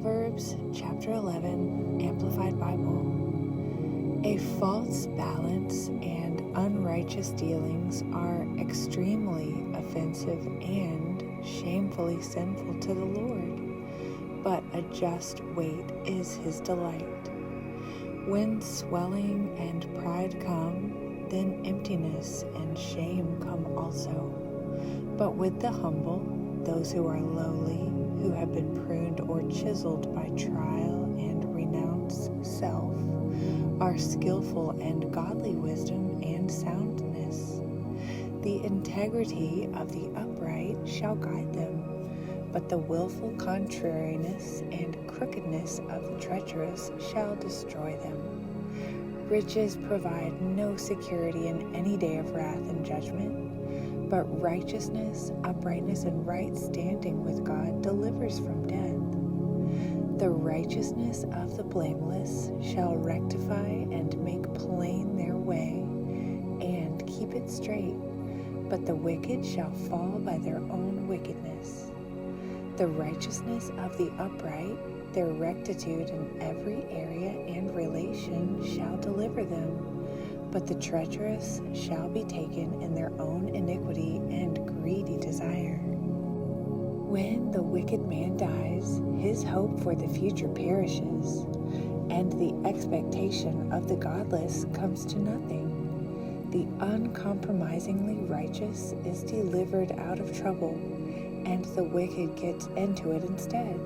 Proverbs chapter 11, Amplified Bible. A false balance and unrighteous dealings are extremely offensive and shamefully sinful to the Lord, but a just weight is his delight. When swelling and pride come, then emptiness and shame come also. But with the humble, those who are lowly, who have been pruned or chiseled by trial and renounce self, are skillful and godly wisdom and soundness. The integrity of the upright shall guide them, but the willful contrariness and crookedness of the treacherous shall destroy them. Riches provide no security in any day of wrath and judgment, but righteousness, uprightness, and right standing with God delivers from death. The righteousness of the blameless shall rectify and make plain their way, and keep it straight, but the wicked shall fall by their own wickedness. The righteousness of the upright, their rectitude in every area and relation shall deliver them, but the treacherous shall be taken in their own iniquity and greedy desire. When the wicked man dies, his hope for the future perishes, and the expectation of the godless comes to nothing. The uncompromisingly righteous is delivered out of trouble, and the wicked gets into it instead.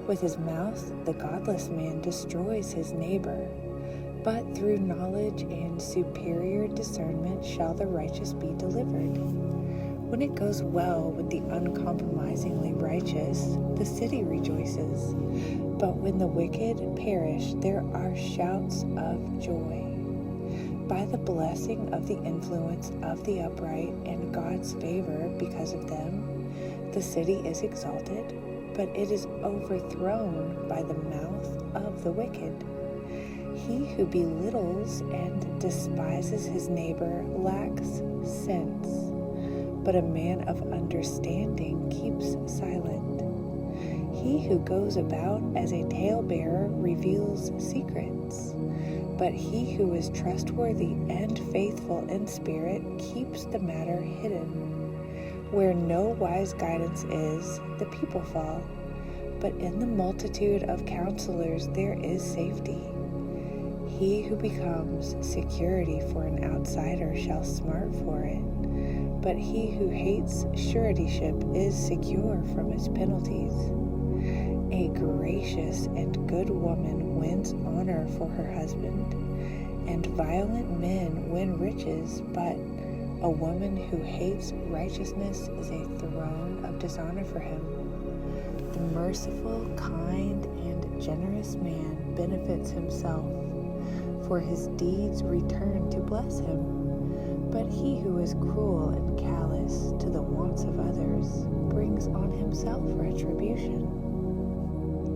With his mouth, the godless man destroys his neighbor, but through knowledge and superior discernment shall the righteous be delivered. When it goes well with the uncompromisingly righteous, the city rejoices, but when the wicked perish, there are shouts of joy. By the blessing of the influence of the upright and God's favor because of them, the city is exalted, but it is overthrown by the mouth of the wicked. He who belittles and despises his neighbor lacks sense, but a man of understanding keeps silent. He who goes about as a talebearer reveals secrets, but he who is trustworthy and faithful in spirit keeps the matter hidden. Where no wise guidance is, the people fall, but in the multitude of counselors there is safety. He who becomes security for an outsider shall smart for it, but he who hates suretyship is secure from its penalties. A gracious and good woman wins honor for her husband, and violent men win riches, but a woman who hates righteousness is a throne of dishonor for him. The merciful, kind, and generous man benefits himself, for his deeds return to bless him. But he who is cruel and callous to the wants of others brings on himself retribution.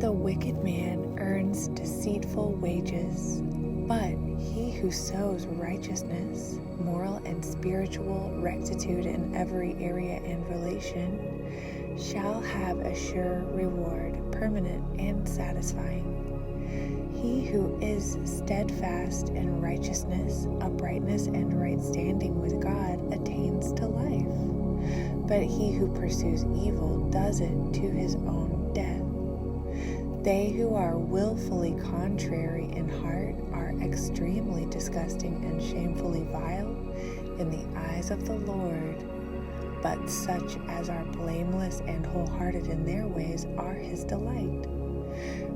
The wicked man earns deceitful wages, but he who sows righteousness, moral and spiritual rectitude in every area and relation, shall have a sure reward, permanent and satisfying. He who is steadfast in righteousness, uprightness, and right standing with God attains to life, but he who pursues evil does it to his own death. They who are willfully contrary in heart are extremely disgusting and shamefully vile in the eyes of the Lord, but such as are blameless and wholehearted in their ways are his delight.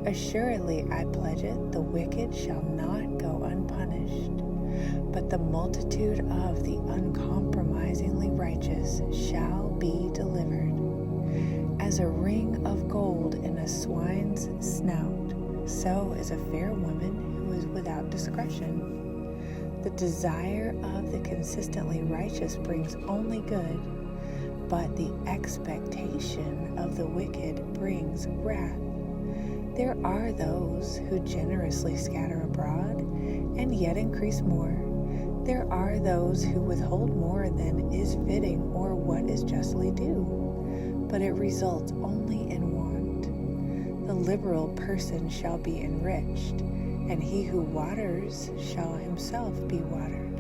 Assuredly, I pledge it, the wicked shall not go unpunished, but the multitude of the uncompromisingly righteous shall be delivered. As a ring of gold in a swine's snout, so is a fair woman who is without discretion. The desire of the consistently righteous brings only good, but the expectation of the wicked brings wrath. There are those who generously scatter abroad and yet increase more. There are those who withhold more than is fitting or what is justly due, but it results only in want. The liberal person shall be enriched, and he who waters shall himself be watered.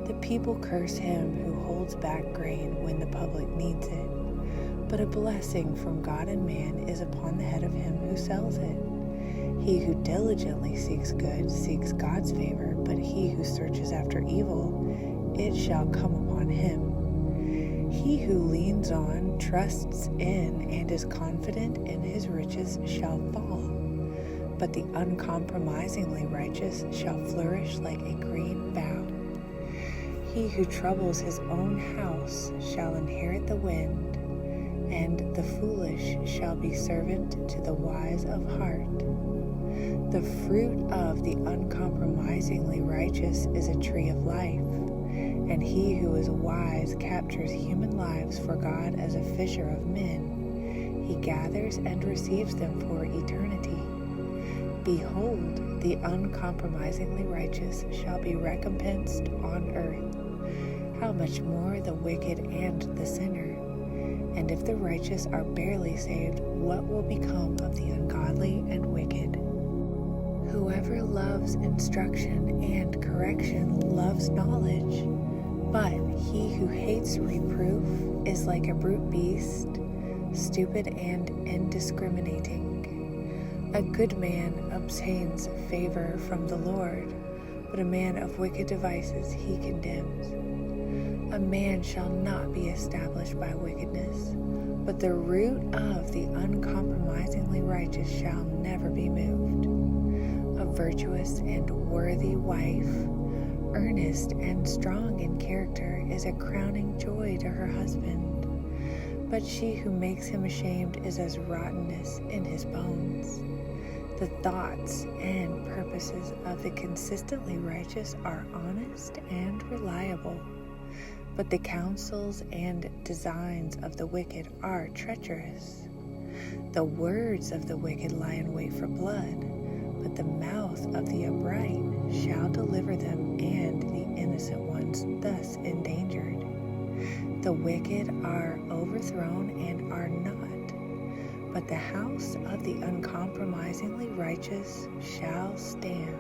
The people curse him who holds back grain when the public needs it, but a blessing from God and man is upon the head of him who sells it. He who diligently seeks good seeks God's favor, but he who searches after evil, it shall come upon him. He who leans on, trusts in, and is confident in his riches shall fall, but the uncompromisingly righteous shall flourish like a green bough. He who troubles his own house shall inherit the wind, and the foolish shall be servant to the wise of heart. The fruit of the uncompromisingly righteous is a tree of life, and he who is wise captures human lives for God as a fisher of men. He gathers and receives them for eternity. Behold, the uncompromisingly righteous shall be recompensed on earth. How much more the wicked and the sinner? And if the righteous are barely saved, what will become of the ungodly and wicked? Whoever loves instruction and correction loves knowledge, but he who hates reproof is like a brute beast, stupid and indiscriminating. A good man obtains favor from the Lord, but a man of wicked devices he condemns. A man shall not be established by wickedness, but the root of the uncompromisingly righteous shall never be moved. A virtuous and worthy wife, earnest and strong in character, is a crowning joy to her husband, but she who makes him ashamed is as rottenness in his bones. The thoughts and purposes of the consistently righteous are honest and reliable, but the counsels and designs of the wicked are treacherous. The words of the wicked lie in wait for blood, but the mouth of the upright shall deliver them, and the innocent ones thus endangered. The wicked are overthrown and are not, but the house of the uncompromisingly righteous shall stand.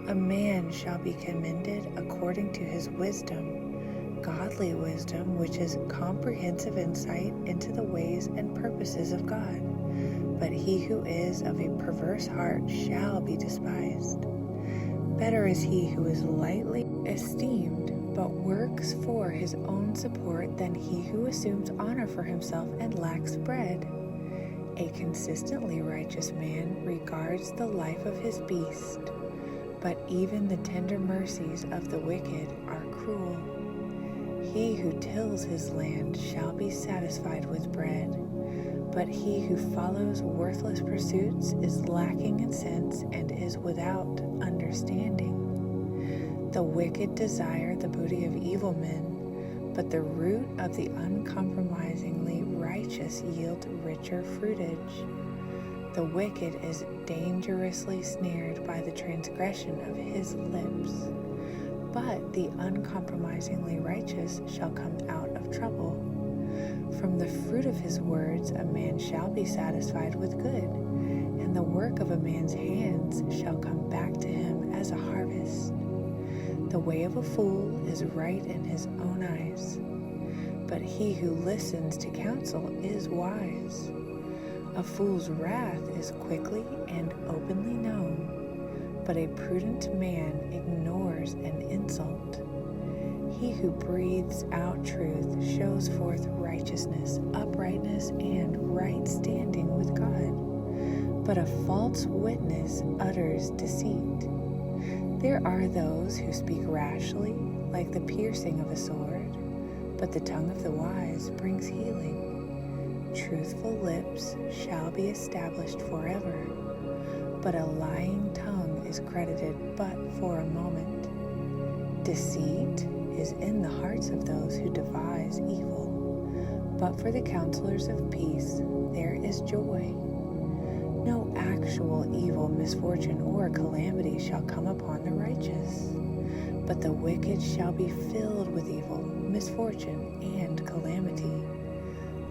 A man shall be commended according to his wisdom, godly wisdom, which is comprehensive insight into the ways and purposes of God. But he who is of a perverse heart shall be despised. Better is he who is lightly esteemed, but works for his own support, than he who assumes honor for himself and lacks bread. A consistently righteous man regards the life of his beast, but even the tender mercies of the wicked are cruel. He who tills his land shall be satisfied with bread, but he who follows worthless pursuits is lacking in sense and is without understanding. The wicked desire the booty of evil men, but the root of the uncompromisingly righteous yields richer fruitage. The wicked is dangerously snared by the transgression of his lips, but the uncompromisingly righteous shall come out of trouble. From the fruit of his words a man shall be satisfied with good, and the work of a man's hands shall come back to him as a harvest. The way of a fool is right in his own eyes, but he who listens to counsel is wise. A fool's wrath is quickly and openly known, but a prudent man ignores an insult. He who breathes out truth shows forth righteousness, uprightness, and right standing with God, but a false witness utters deceit. There are those who speak rashly, like the piercing of a sword, but the tongue of the wise brings healing. Truthful lips shall be established forever, but a lying tongue is credited but for a moment. Deceit is in the hearts of those who devise evil, but for the counselors of peace there is joy. No actual evil, misfortune, or calamity shall come upon the righteous, but the wicked shall be filled with evil, misfortune, and calamity.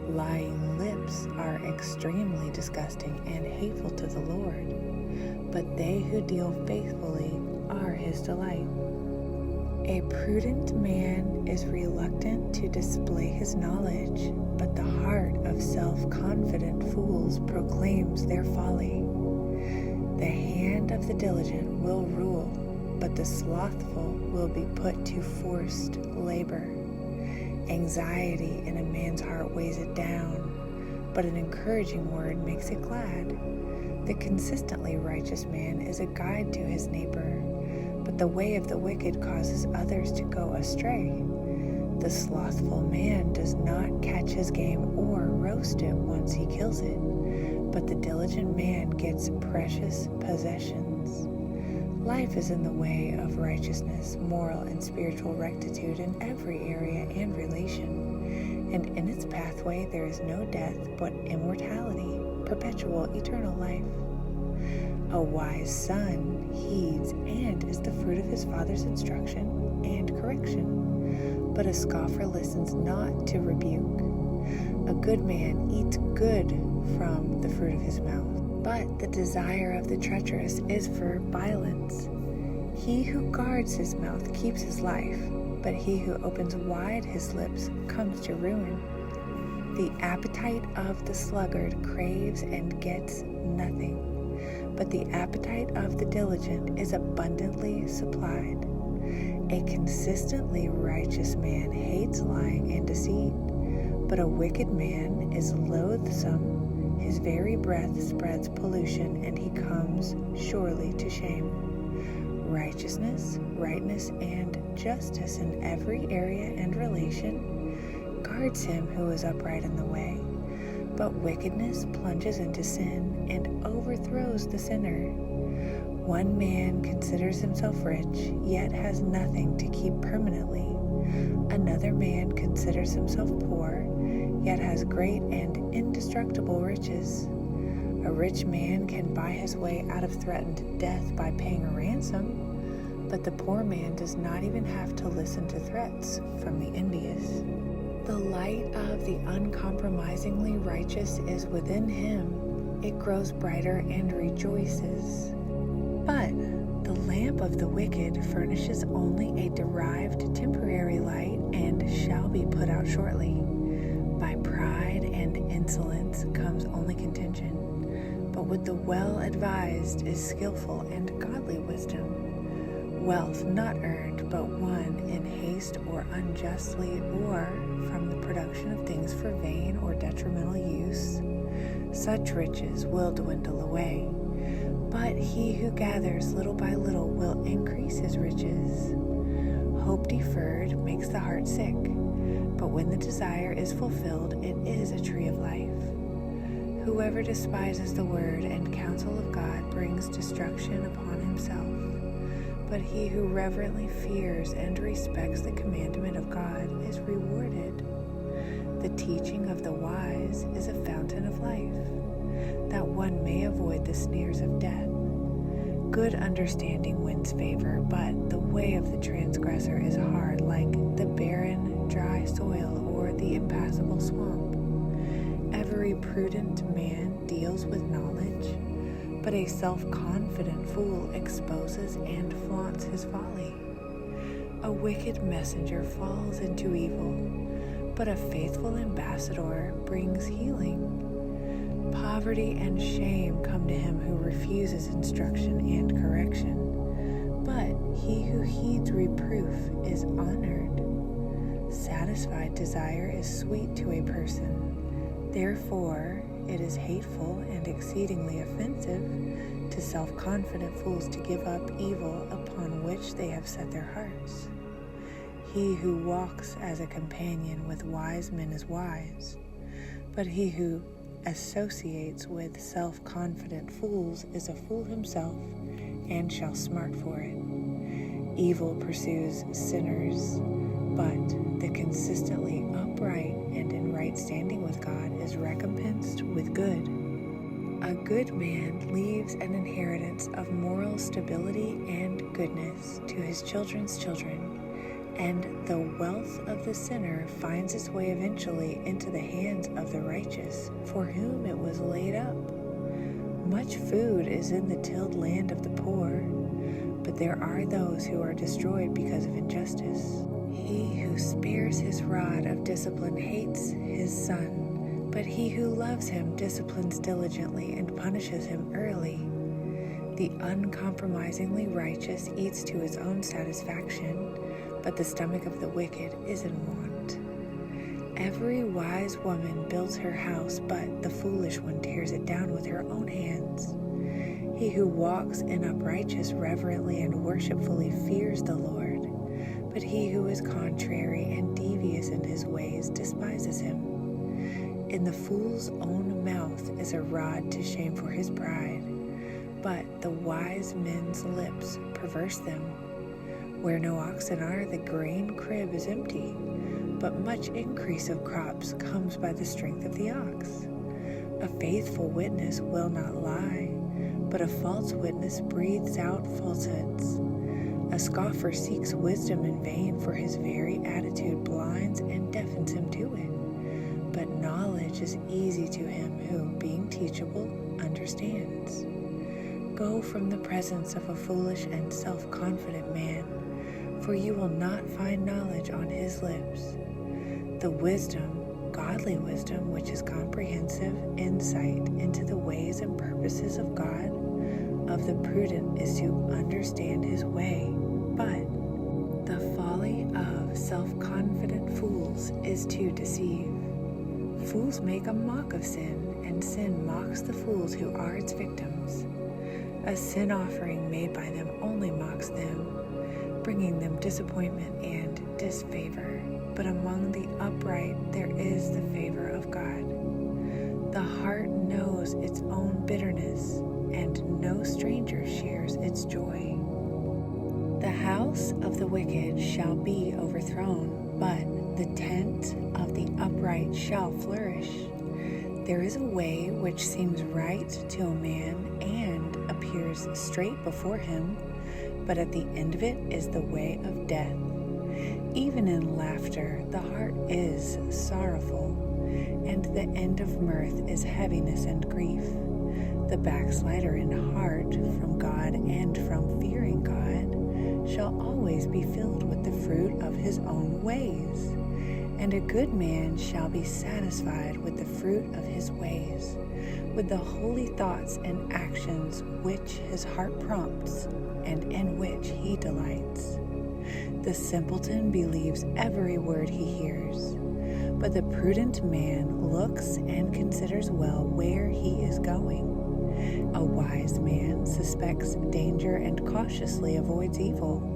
Lying lips are extremely disgusting and hateful to the Lord, but they who deal faithfully are his delight. A prudent man is reluctant to display his knowledge, but the heart of self-confident fools proclaims their folly. The hand of the diligent will rule, but the slothful will be put to forced labor. Anxiety in a man's heart weighs it down, but an encouraging word makes it glad. The consistently righteous man is a guide to his neighbor, but the way of the wicked causes others to go astray. The slothful man does not catch his game or roast it once he kills it, but the diligent man gets precious possessions. Life is in the way of righteousness, moral and spiritual rectitude in every area and relation, and in its pathway there is no death but immortality, perpetual eternal life. A wise son heeds and is the fruit of his father's instruction and correction, but a scoffer listens not to rebuke. A good man eats good from the fruit of his mouth, but the desire of the treacherous is for violence. He who guards his mouth keeps his life, but he who opens wide his lips comes to ruin. The appetite of the sluggard craves and gets nothing, but the appetite of the diligent is abundantly supplied. A consistently righteous man hates lying and deceit, but a wicked man is loathsome. His very breath spreads pollution, and he comes surely to shame. Righteousness, rightness, and justice in every area and relation guards him who is upright in the way, but wickedness plunges into sin and overthrows the sinner. One man considers himself rich, yet has nothing to keep permanently. Another man considers himself poor, yet has great and indestructible riches. A rich man can buy his way out of threatened death by paying a ransom, but the poor man does not even have to listen to threats from the envious. The light of the uncompromisingly righteous is within him. It grows brighter and rejoices. But the lamp of the wicked furnishes only a derived temporary light and shall be put out shortly. By pride and insolence comes only contention, but with the well-advised is skillful and godly wisdom. Wealth not earned, but won in haste or unjustly, or from the production of things for vain or detrimental use, such riches will dwindle away. But he who gathers little by little will increase his riches. Hope deferred makes the heart sick, but when the desire is fulfilled, it is a tree of life. Whoever despises the word and counsel of God brings destruction upon himself, but he who reverently fears and respects the commandment of God is rewarded. The teaching of the wise is a fountain of life, that one may avoid the snares of death. Good understanding wins favor, but the way of the transgressor is hard, like the barren, dry soil or the impassable swamp. Every prudent man deals with knowledge, but a self-confident fool exposes and flaunts his folly. A wicked messenger falls into evil, but a faithful ambassador brings healing. Poverty and shame come to him who refuses instruction and correction, but he who heeds reproof is honored. Satisfied desire is sweet to a person, therefore it is hateful and exceedingly offensive to self-confident fools to give up evil upon which they have set their hearts. He who walks as a companion with wise men is wise, but he who associates with self-confident fools is a fool himself and shall smart for it. Evil pursues sinners, but the consistently upright and in right standing with God is recompensed with good. A good man leaves an inheritance of moral stability and goodness to his children's children, and the wealth of the sinner finds its way eventually into the hands of the righteous, for whom it was laid up. Much food is in the tilled land of the poor, but there are those who are destroyed because of injustice. He who spares his rod of discipline hates his son, but he who loves him disciplines diligently and punishes him early. The uncompromisingly righteous eats to his own satisfaction, but the stomach of the wicked is in want. Every wise woman builds her house, but the foolish one tears it down with her own hands. He who walks in uprightness reverently and worshipfully fears the Lord, but he who is contrary and devious in his ways despises him. In the fool's own mouth is a rod to shame for his pride, but the wise men's lips perverse them. Where no oxen are, the grain crib is empty, but much increase of crops comes by the strength of the ox. A faithful witness will not lie, but a false witness breathes out falsehoods. A scoffer seeks wisdom in vain, for his very attitude blinds and deafens him to it. But knowledge is easy to him who, being teachable, understands. Go from the presence of a foolish and self-confident man, for you will not find knowledge on his lips. The wisdom, godly wisdom, which is comprehensive insight into the ways and purposes of God, of the prudent is to understand his way, but the folly of self-confident fools is to deceive. Fools make a mock of sin, and sin mocks the fools who are its victims. A sin offering made by them only mocks them, bringing them disappointment and disfavor. But among the upright there is the favor of God. The heart knows its own bitterness, and no stranger shares its joy. The house of the wicked shall be overthrown, but the tent of the upright shall flourish. There is a way which seems right to a man and appears straight before him, but at the end of it is the way of death. Even in laughter the heart is sorrowful, and the end of mirth is heaviness and grief. The backslider in heart from God and from fearing God shall always be filled with the fruit of his own ways, and a good man shall be satisfied with the fruit of his ways, with the holy thoughts and actions which his heart prompts and in which he delights. The simpleton believes every word he hears, but the prudent man looks and considers well where he is going. A wise man suspects danger and cautiously avoids evil,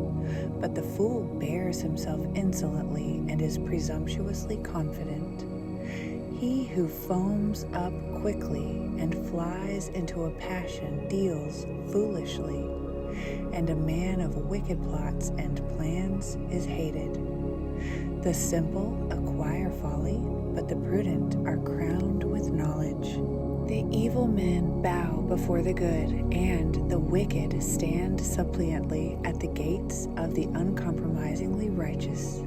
but the fool bears himself insolently and is presumptuously confident. He who foams up quickly and flies into a passion deals foolishly, and a man of wicked plots and plans is hated. The simple acquire folly, but the prudent are crowned with knowledge. The evil men bow before the good, and the wicked stand suppliantly at the gates of the uncompromisingly righteous.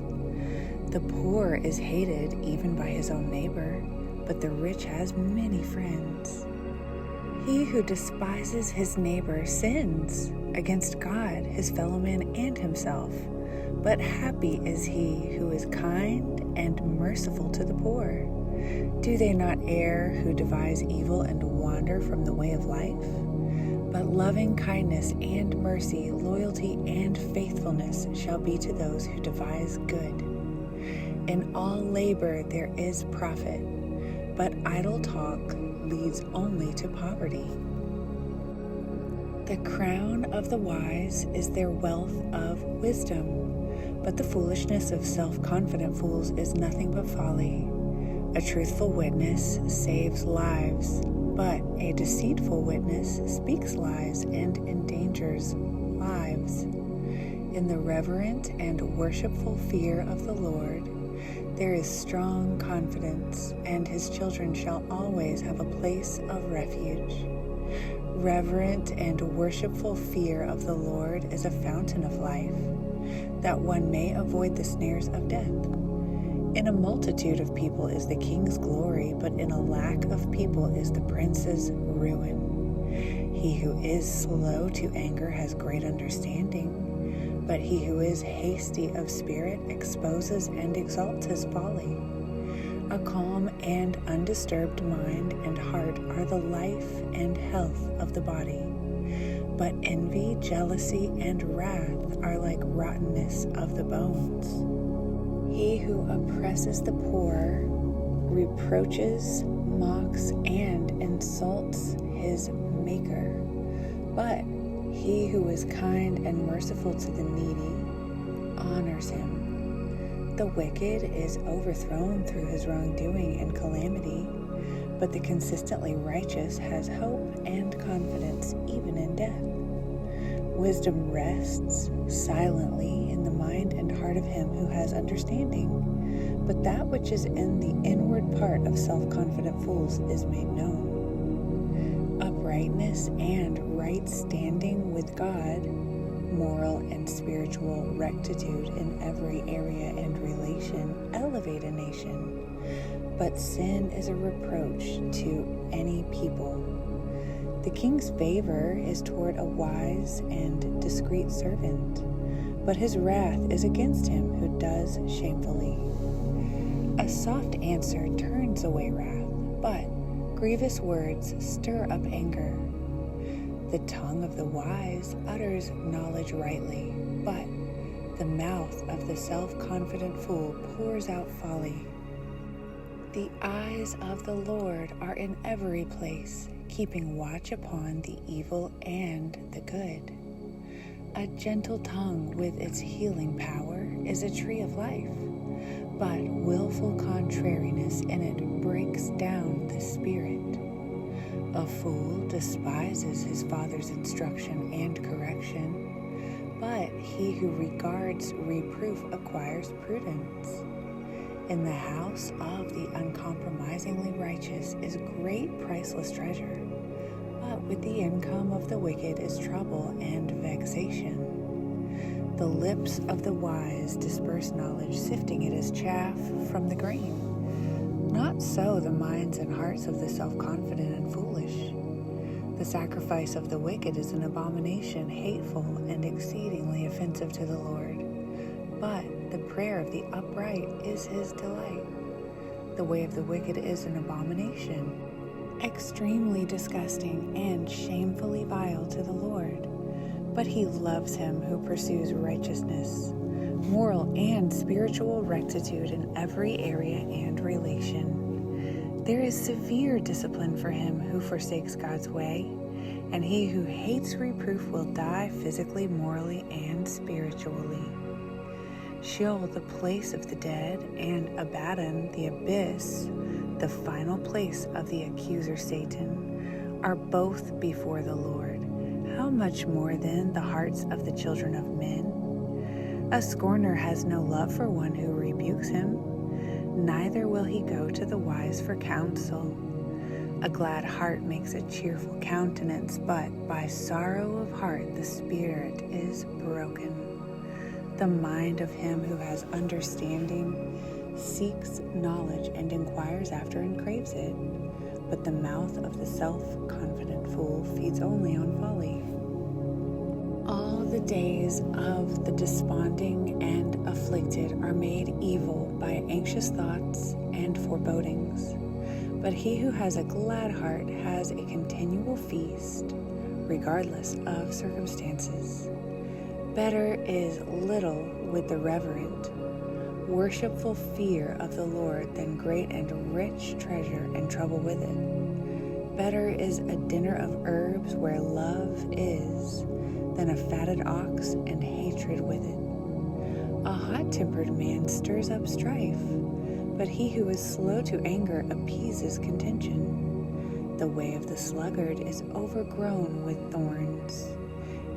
The poor is hated even by his own neighbor, but the rich has many friends. He who despises his neighbor sins against God, his fellow man, and himself. But happy is he who is kind and merciful to the poor. Do they not err who devise evil and wander from the way of life? But loving kindness and mercy, loyalty and faithfulness shall be to those who devise good. In all labor there is profit, but idle talk leads only to poverty. The crown of the wise is their wealth of wisdom, but the foolishness of self-confident fools is nothing but folly. A truthful witness saves lives, but a deceitful witness speaks lies and endangers lives. In the reverent and worshipful fear of the Lord, there is strong confidence, and his children shall always have a place of refuge. Reverent and worshipful fear of the Lord is a fountain of life, that one may avoid the snares of death. In a multitude of people is the king's glory, but in a lack of people is the prince's ruin. He who is slow to anger has great understanding, but he who is hasty of spirit exposes and exalts his folly. A calm and undisturbed mind and heart are the life and health of the body, but envy, jealousy, and wrath are like rottenness of the bones. He who oppresses the poor reproaches, mocks, and insults his Maker, but he who is kind and merciful to the needy honors him. The wicked is overthrown through his wrongdoing and calamity, but the consistently righteous has hope and confidence even in death. Wisdom rests silently in the mind and heart of him who has understanding, but that which is in the inward part of self-confident fools is made known. Uprightness and right standing with God, moral and spiritual rectitude in every area and relation elevate a nation, but sin is a reproach to any people. The king's favor is toward a wise and discreet servant, but his wrath is against him who does shamefully. A soft answer turns away wrath, but grievous words stir up anger. The tongue of the wise utters knowledge rightly, but the mouth of the self-confident fool pours out folly. The eyes of the Lord are in every place, keeping watch upon the evil and the good. A gentle tongue with its healing power is a tree of life, but willful contrariness in it breaks down the spirit. A fool despises his father's instruction and correction, but he who regards reproof acquires prudence. In the house of the uncompromisingly righteous is great priceless treasure, but with the income of the wicked is trouble and vexation. The lips of the wise disperse knowledge, sifting it as chaff from the grain. Not so the minds and hearts of the self-confident and foolish. The sacrifice of the wicked is an abomination, hateful and exceedingly offensive to the Lord. But the prayer of the upright is his delight. The way of the wicked is an abomination, extremely disgusting and shamefully vile to the Lord. But he loves him who pursues righteousness, moral and spiritual rectitude in every area and relation. There is severe discipline for him who forsakes God's way, and he who hates reproof will die physically, morally, and spiritually. Sheol, the place of the dead, and Abaddon, the abyss, the final place of the accuser Satan, are both before the Lord. How much more then the hearts of the children of men? A scorner has no love for one who rebukes him, neither will he go to the wise for counsel. A glad heart makes a cheerful countenance, but by sorrow of heart the spirit is broken. The mind of him who has understanding seeks knowledge and inquires after and craves it, but the mouth of the self-confident fool feeds only on folly. All the days of the desponding and afflicted are made evil by anxious thoughts and forebodings, but he who has a glad heart has a continual feast, regardless of circumstances. Better is little with the reverent, worshipful fear of the Lord than great and rich treasure and trouble with it. Better is a dinner of herbs where love is than a fatted ox and hatred with it. A hot-tempered man stirs up strife, but he who is slow to anger appeases contention. The way of the sluggard is overgrown with thorns.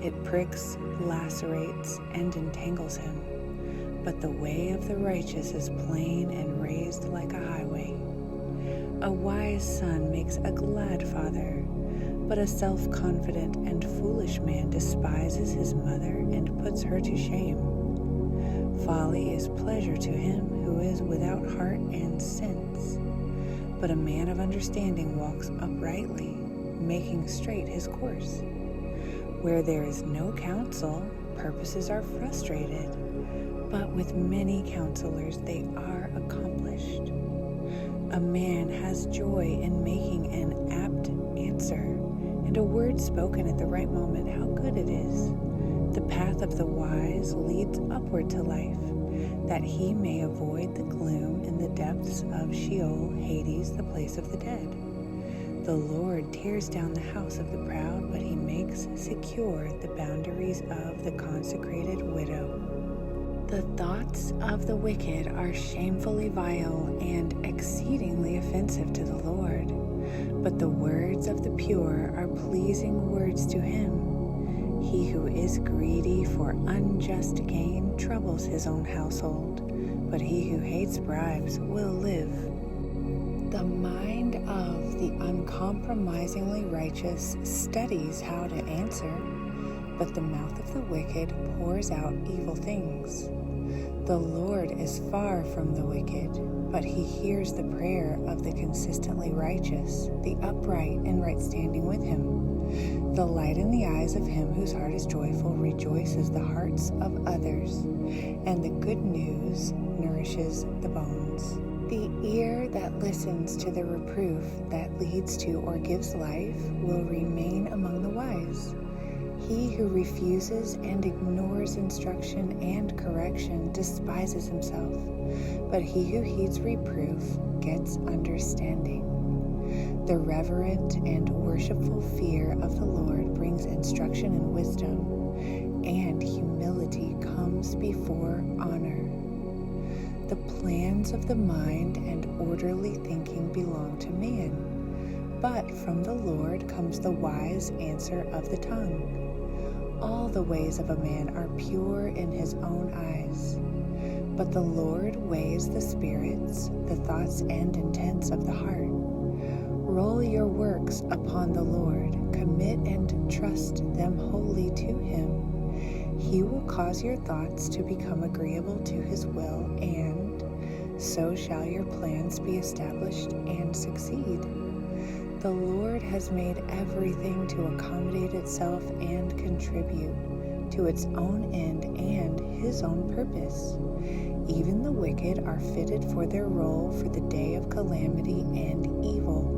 It pricks, lacerates, and entangles him, but the way of the righteous is plain and raised like a highway. A wise son makes a glad father, But a self-confident and foolish man despises his mother and puts her to shame. Folly is pleasure to him who is without heart and sense. But a man of understanding walks uprightly, making straight his course. Where there is no counsel, purposes are frustrated, but with many counselors they are accomplished. A man has joy in making an apt answer, and a word spoken at the right moment, how good it is. The path of the wise leads upward to life, that he may avoid the gloom in the depths of Sheol, Hades, the place of the dead. The Lord tears down the house of the proud, but he makes secure the boundaries of the consecrated widow. The thoughts of the wicked are shamefully vile and exceedingly offensive to the Lord, but the words of the pure are pleasing words to him. He who is greedy for unjust gain troubles his own household, but he who hates bribes will live. The mind of the uncompromisingly righteous studies how to answer, but the mouth of the wicked pours out evil things. The Lord is far from the wicked, but he hears the prayer of the consistently righteous, the upright in right standing with him. The light in the eyes of him whose heart is joyful rejoices the hearts of others, and the good news nourishes the bones. The ear that listens to the reproof that leads to or gives life will remain among the wise. He who refuses and ignores instruction and correction despises himself, but he who heeds reproof gets understanding. The reverent and worshipful fear of the Lord brings instruction and wisdom, and humility comes before honor. The plans of the mind and orderly thinking belong to man, but from the Lord comes the wise answer of the tongue. All the ways of a man are pure in his own eyes, but the Lord weighs the spirits, the thoughts and intents of the heart. Roll your works upon the Lord, commit and trust them wholly to him. He will cause your thoughts to become agreeable to his will, and so shall your plans be established and succeed. The Lord has made everything to accommodate itself and contribute to its own end and his own purpose. Even the wicked are fitted for their role for the day of calamity and evil.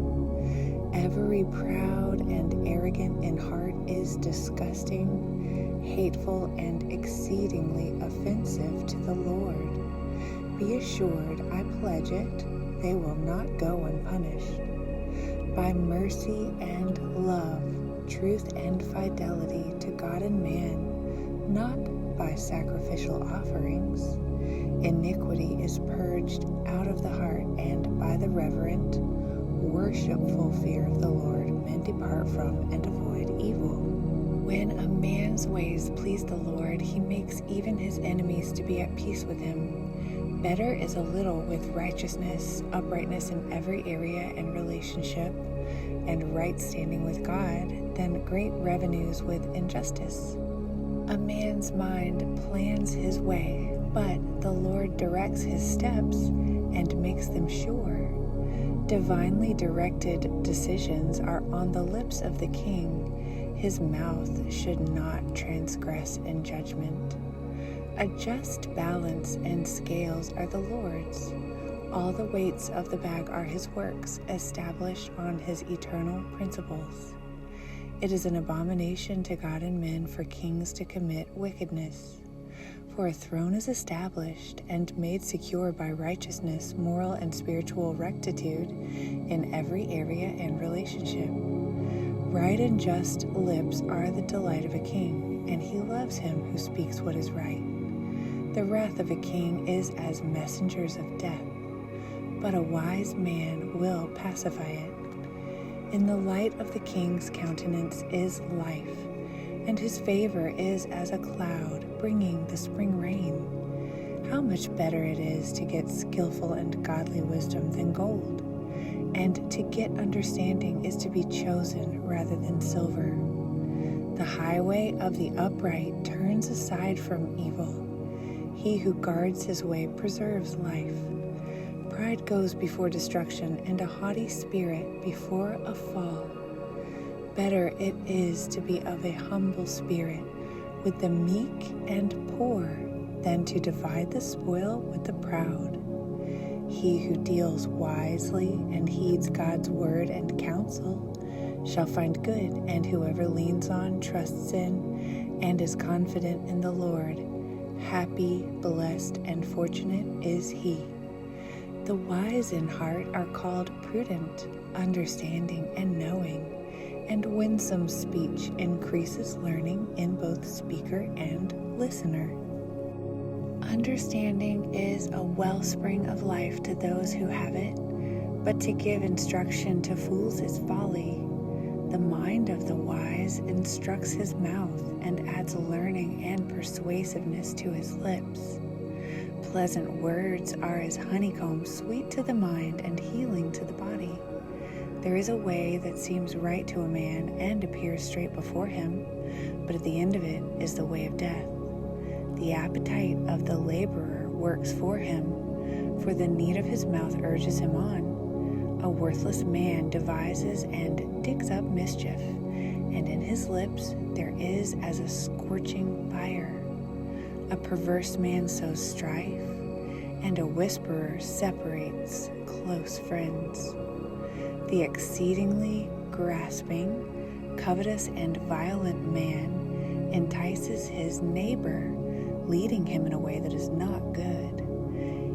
Every proud and arrogant in heart is disgusting, hateful, and exceedingly offensive to the Lord. Be assured, I pledge it, they will not go unpunished. By mercy and love, truth and fidelity to God and man, not by sacrificial offerings. Iniquity is purged out of the heart, and by the reverent, worshipful fear of the Lord, men depart from and avoid evil. When a man's ways please the Lord, he makes even his enemies to be at peace with him. Better is a little with righteousness, uprightness in every area and relationship, and right standing with God, than great revenues with injustice. A man's mind plans his way, but the Lord directs his steps and makes them sure. Divinely directed decisions are on the lips of the king. His mouth should not transgress in judgment. A just balance and scales are the Lord's. All the weights of the bag are his works, established on his eternal principles. It is an abomination to God and men for kings to commit wickedness. For a throne is established and made secure by righteousness, moral and spiritual rectitude in every area and relationship. Right and just lips are the delight of a king, and he loves him who speaks what is right. The wrath of a king is as messengers of death, but a wise man will pacify it. In the light of the king's countenance is life, and his favor is as a cloud bringing the spring rain. How much better it is to get skillful and godly wisdom than gold, and to get understanding is to be chosen rather than silver. The highway of the upright turns aside from evil. He who guards his way preserves life. Pride goes before destruction, and a haughty spirit before a fall. Better it is to be of a humble spirit with the meek and poor than to divide the spoil with the proud. He who deals wisely and heeds God's word and counsel shall find good, and whoever leans on, trusts in, and is confident in the Lord, happy, blessed, and fortunate is he. The wise in heart are called prudent, understanding, and knowing, and winsome speech increases learning in both speaker and listener. Understanding is a wellspring of life to those who have it, but to give instruction to fools is folly. The mind of the wise instructs his mouth and adds learning and persuasiveness to his lips. Pleasant words are as honeycomb, sweet to the mind and healing to the body. There is a way that seems right to a man and appears straight before him, but at the end of it is the way of death. The appetite of the laborer works for him, for the need of his mouth urges him on. A worthless man devises and digs up mischief, and in his lips there is as a scorching fire. A perverse man sows strife, and a whisperer separates close friends. The exceedingly grasping, covetous, and violent man entices his neighbor, leading him in a way that is not good.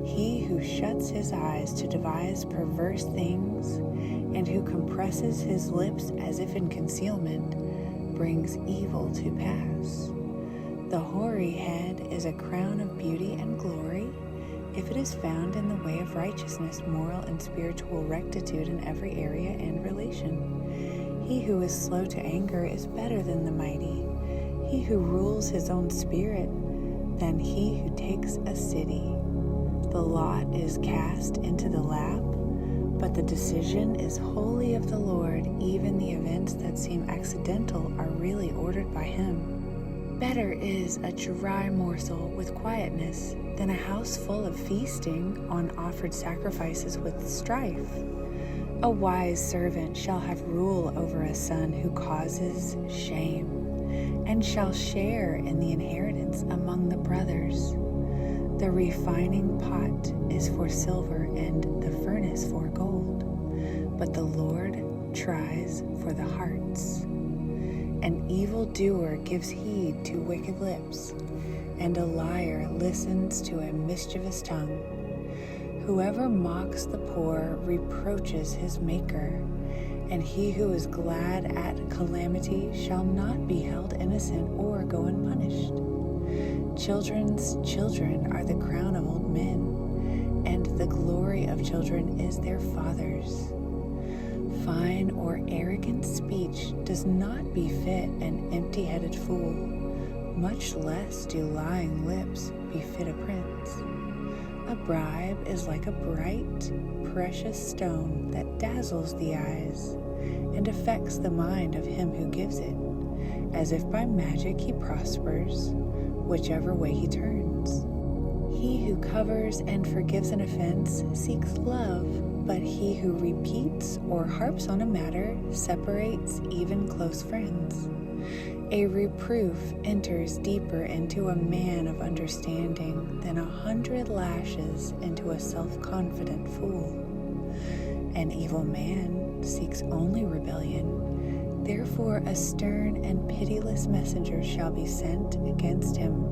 He who shuts his eyes to devise perverse things, and who compresses his lips as if in concealment, brings evil to pass. The hoary head is a crown of beauty and glory, if it is found in the way of righteousness, moral and spiritual rectitude in every area and relation. He who is slow to anger is better than the mighty. He who rules his own spirit than he who takes a city. The lot is cast into the lap, but the decision is wholly of the Lord. Even the events that seem accidental are really ordered by him. Better is a dry morsel with quietness than a house full of feasting on offered sacrifices with strife. A wise servant shall have rule over a son who causes shame, and shall share in the inheritance among the brothers. The refining pot is for silver and the furnace for gold, but the Lord tries for the hearts. An evildoer gives heed to wicked lips, and a liar listens to a mischievous tongue. Whoever mocks the poor reproaches his maker, and he who is glad at calamity shall not be held innocent or go unpunished. Children's children are the crown of old men, and the glory of children is their fathers. Fine or arrogant speech does not befit an empty-headed fool, much less do lying lips befit a prince. A bribe is like a bright, precious stone that dazzles the eyes and affects the mind of him who gives it, as if by magic he prospers, whichever way he turns. He who covers and forgives an offense seeks love, but he who repeats or harps on a matter separates even close friends. A reproof enters deeper into a man of understanding than 100 lashes into a self-confident fool. An evil man seeks only rebellion. Therefore a stern and pitiless messenger shall be sent against him.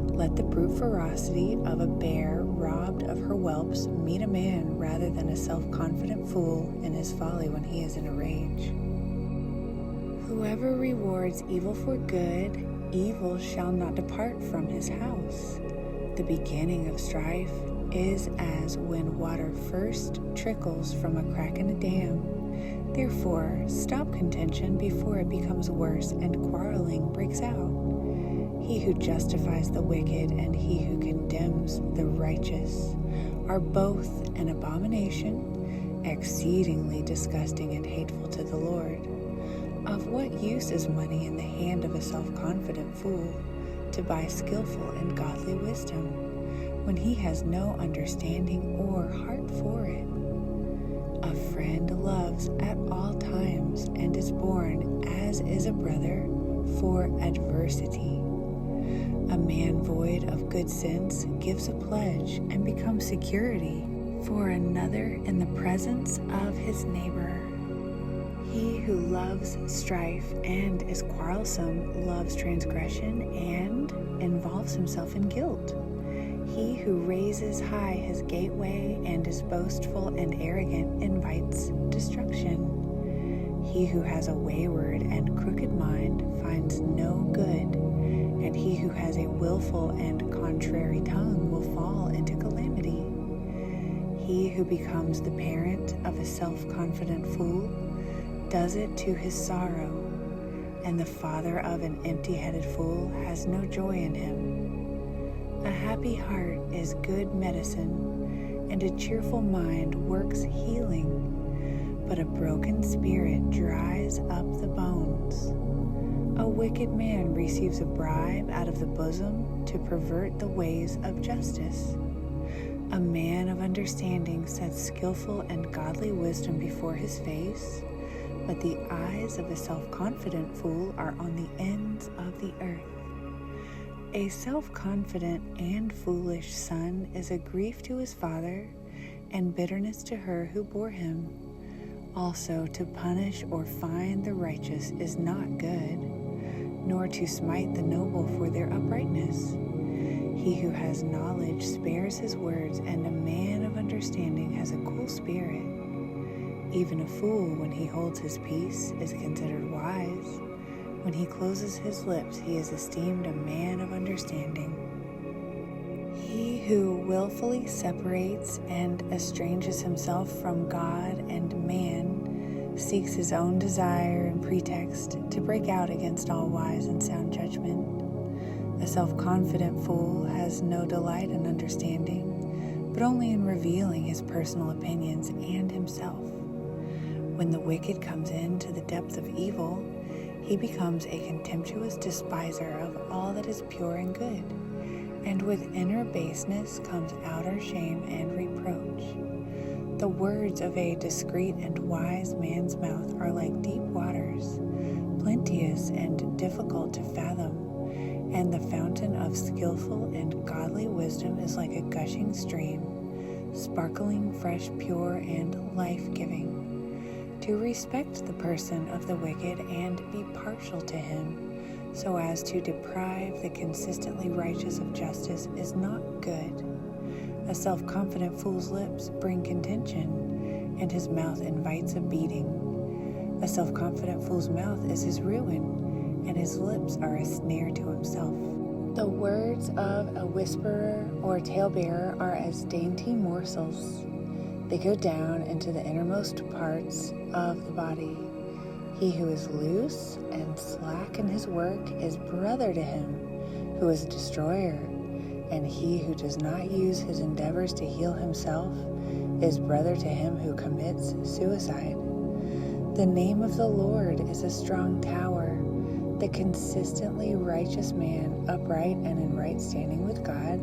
Let the brute ferocity of a bear robbed of her whelps meet a man rather than a self-confident fool in his folly when he is in a rage. Whoever rewards evil for good, evil shall not depart from his house. The beginning of strife is as when water first trickles from a crack in a dam. Therefore, stop contention before it becomes worse and quarreling breaks out. He who justifies the wicked and he who condemns the righteous are both an abomination, exceedingly disgusting and hateful to the Lord. Of what use is money in the hand of a self-confident fool to buy skillful and godly wisdom, when he has no understanding or heart for it? A friend loves at all times and is born, as is a brother, for adversity. A man void of good sense gives a pledge and becomes security for another in the presence of his neighbor. He who loves strife and is quarrelsome loves transgression and involves himself in guilt. He who raises high his gateway and is boastful and arrogant invites destruction. He who has a wayward and crooked mind finds no good, and he who has a willful and contrary tongue will fall into calamity. He who becomes the parent of a self-confident fool does it to his sorrow, and the father of an empty-headed fool has no joy in him. A happy heart is good medicine, and a cheerful mind works healing, but a broken spirit dries up the bones. A wicked man receives a bribe out of the bosom to pervert the ways of justice. A man of understanding sets skillful and godly wisdom before his face, but the eyes of a self-confident fool are on the ends of the earth. A self-confident and foolish son is a grief to his father, and bitterness to her who bore him. Also, to punish or fine the righteous is not good, nor to smite the noble for their uprightness. He who has knowledge spares his words, and a man of understanding has a cool spirit. Even a fool, when he holds his peace, is considered wise. When he closes his lips, he is esteemed a man of understanding. He who willfully separates and estranges himself from God and man seeks his own desire and pretext to break out against all wise and sound judgment. A self-confident fool has no delight in understanding, but only in revealing his personal opinions and himself. When the wicked comes into the depth of evil, he becomes a contemptuous despiser of all that is pure and good, and with inner baseness comes outer shame and reproach. The words of a discreet and wise man's mouth are like deep waters, plenteous and difficult to fathom, and the fountain of skillful and godly wisdom is like a gushing stream, sparkling, fresh, pure, and life-giving. To respect the person of the wicked and be partial to him, so as to deprive the consistently righteous of justice, is not good. A self-confident fool's lips bring contention, and his mouth invites a beating. A self-confident fool's mouth is his ruin, and his lips are a snare to himself. The words of a whisperer or talebearer are as dainty morsels. They go down into the innermost parts of the body. He who is loose and slack in his work is brother to him who is a destroyer, and he who does not use his endeavors to heal himself is brother to him who commits suicide. The name of the Lord is a strong tower. The consistently righteous man, upright and in right standing with God,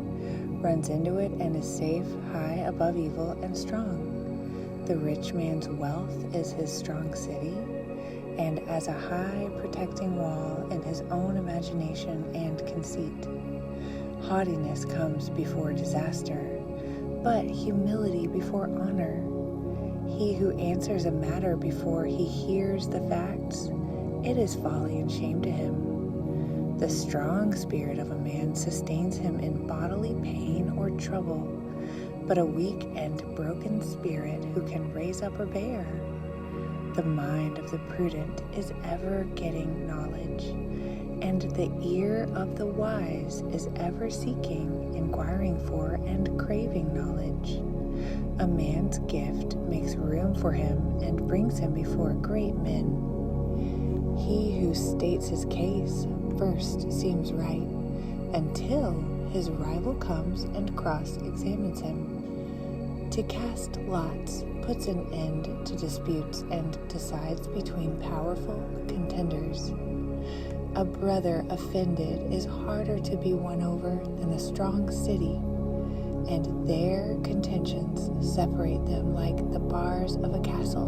runs into it and is safe, high above evil and strong. The rich man's wealth is his strong city, and as a high protecting wall in his own imagination and conceit. Haughtiness comes before disaster, but humility before honor. He who answers a matter before he hears the facts, it is folly and shame to him. The strong spirit of a man sustains him in bodily pain or trouble, but a weak and broken spirit who can raise up or bear? The mind of the prudent is ever getting knowledge, and the ear of the wise is ever seeking, inquiring for, and craving knowledge. A man's gift makes room for him and brings him before great men. He who states his case first seems right, until his rival comes and cross-examines him. To cast lots puts an end to disputes and decides between powerful contenders. A brother offended is harder to be won over than a strong city, and their contentions separate them like the bars of a castle.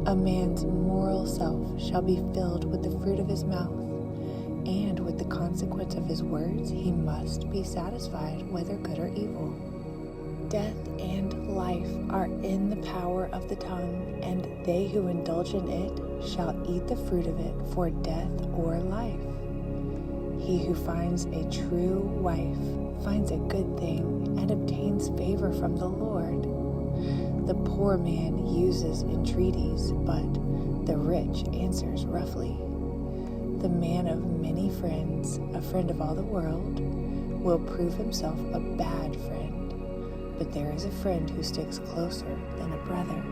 A man's moral self shall be filled with the fruit of his mouth, and with the consequence of his words he must be satisfied, whether good or evil. Death and life are in the power of the tongue, and they who indulge in it shall eat the fruit of it for death or life. He who finds a true wife finds a good thing and obtains favor from the Lord. The poor man uses entreaties, but the rich answers roughly. The man of many friends, a friend of all the world, will prove himself a bad friend, but there is a friend who sticks closer than a brother.